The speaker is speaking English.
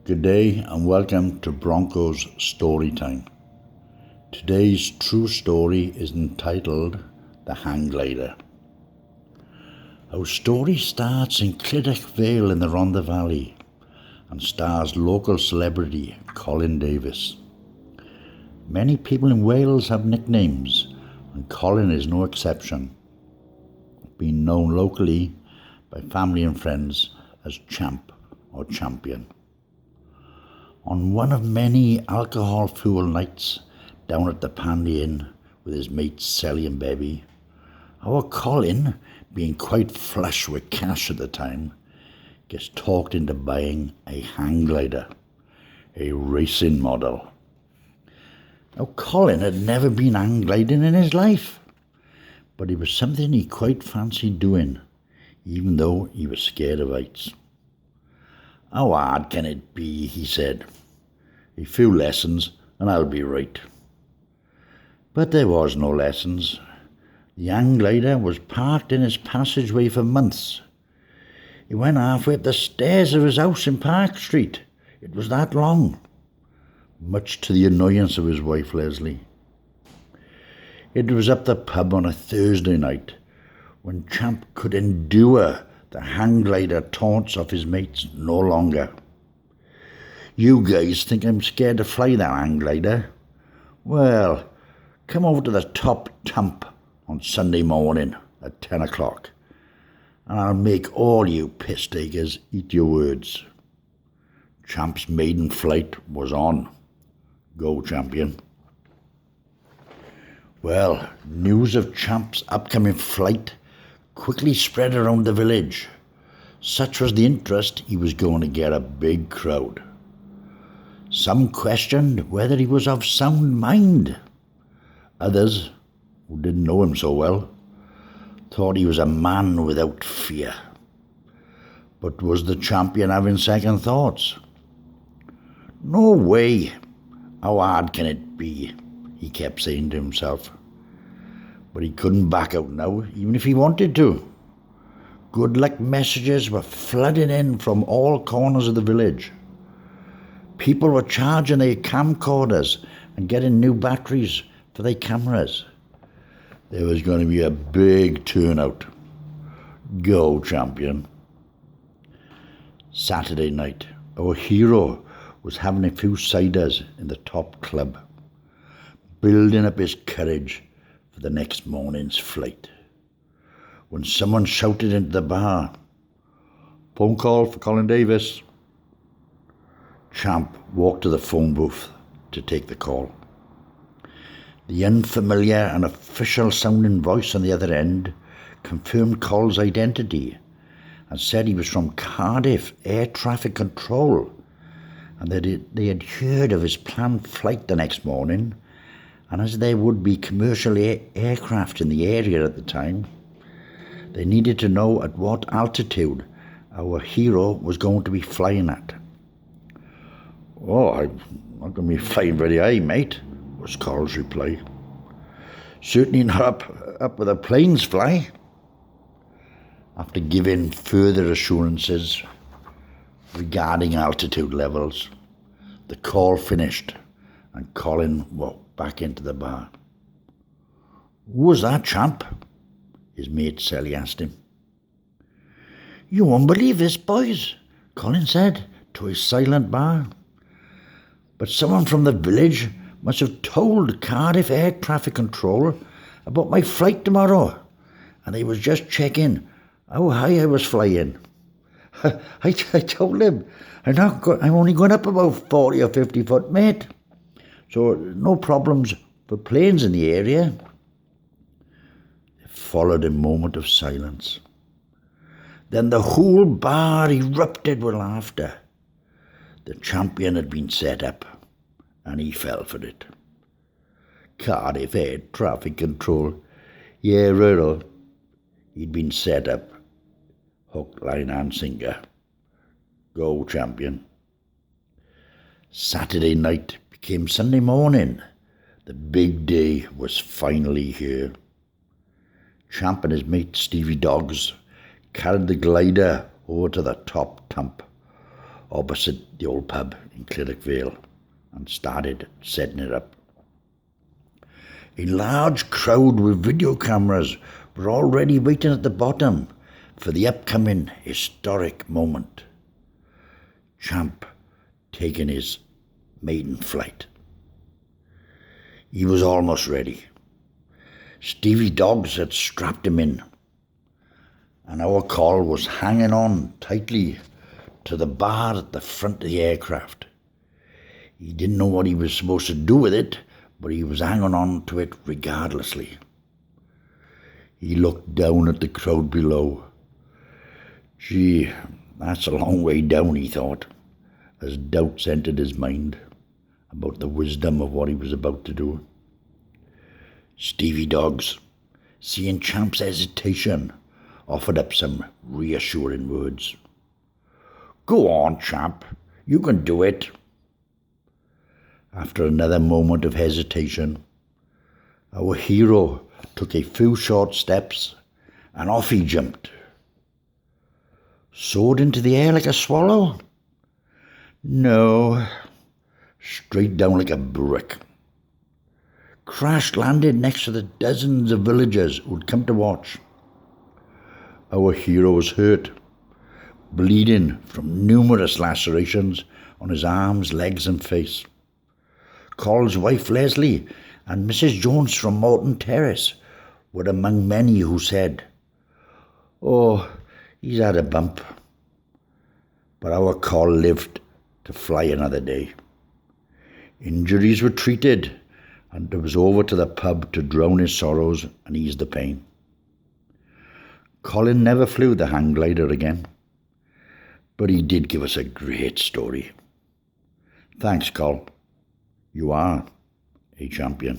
Good day and welcome to Broncos Storytime. Today's true story is entitled The Hang Glider. Our story starts in Clydach Vale in the Rhondda Valley and stars local celebrity Colin Davis. Many people in Wales have nicknames and Colin is no exception, being known locally by family and friends as Champ or Champion. On one of many alcohol-fueled nights down at the Pandy Inn with his mates Sally and Bebby, our Colin, being quite flush with cash at the time, gets talked into buying a hang glider, a racing model. Now Colin had never been hang gliding in his life, but it was something he quite fancied doing, even though he was scared of heights. "How hard can it be?" he said. "A few lessons and I'll be right." But there was no lessons. The hang glider was parked in his passageway for months. He went halfway up the stairs of his house in Park Street. It was that long, much to the annoyance of his wife Leslie. It was up the pub on a Thursday night when Champ could endure the hang glider taunts of his mates no longer. "You guys think I'm scared to fly that hang glider? Well, come over to the top tump on Sunday morning at 10 o'clock and I'll make all you piss takers eat your words." Champ's maiden flight was on. Go, Champion. Well, news of Champ's upcoming flight quickly spread around the village. Such was the interest, he was going to get a big crowd. Some questioned whether he was of sound mind. Others, who didn't know him so well, thought he was a man without fear. But was the Champion having second thoughts? "No way. How hard can it be?" he kept saying to himself. But he couldn't back out now, even if he wanted to. Good luck messages were flooding in from all corners of the village. People were charging their camcorders and getting new batteries for their cameras. There was going to be a big turnout. Go, Champion. Saturday night, our hero was having a few ciders in the top club, building up his courage for the next morning's flight, when someone shouted into the bar, "Phone call for Colin Davis." Champ walked to the phone booth to take the call. The unfamiliar and official-sounding voice on the other end confirmed Col's identity and said he was from Cardiff Air Traffic Control and that they had heard of his planned flight the next morning, and as there would be commercial aircraft in the area at the time, they needed to know at what altitude our hero was going to be flying at. "Oh, I'm not going to be flying very high, mate," was Col's reply. "Certainly not up where the planes fly." After giving further assurances regarding altitude levels, the call finished and Colin walked back into the bar. "Who was that, Champ?" his mate Sally asked him. "You won't believe this, boys," Colin said to his silent bar. "But someone from the village must have told Cardiff Air Traffic Control about my flight tomorrow, and they was just checking how high I was flying. I told him I'm only going up about 40 or 50 foot, mate, so no problems for planes in the area." There followed a moment of silence. Then the whole bar erupted with laughter. The Champion had been set up, and he fell for it. Cardiff Air Traffic Control. Yeah, righto. He'd been set up. Hook, line and sinker. Go, Champion. Saturday night became Sunday morning. The big day was finally here. Champ and his mate Stevie Doggs carried the glider over to the top tump. opposite the old pub in Clydach and started setting it up. A large crowd with video cameras were already waiting at the bottom for the upcoming historic moment. Champ taking his maiden flight. He was almost ready. Stevie Doggs had strapped him in, and our call was hanging on tightly to the bar at the front of the aircraft. He didn't know what he was supposed to do with it, but he was hanging on to it regardlessly. He looked down at the crowd below. Gee, that's a long way down, he thought, as doubts entered his mind about the wisdom of what he was about to do. Stevie Doggs, seeing Champ's hesitation, offered up some reassuring words. "Go on, Champ, you can do it." After another moment of hesitation, our hero took a few short steps and off he jumped. Soared into the air like a swallow? No, straight down like a brick. Crash landed next to the dozens of villagers who'd come to watch. Our hero was hurt, bleeding from numerous lacerations on his arms, legs and face. Coll's wife Leslie and Mrs. Jones from Morton Terrace were among many who said, "Oh, he's had a bump." But our Coll lived to fly another day. Injuries were treated, and it was over to the pub to drown his sorrows and ease the pain. Colin never flew the hang glider again, but he did give us a great story. Thanks, Coll. You are a champion.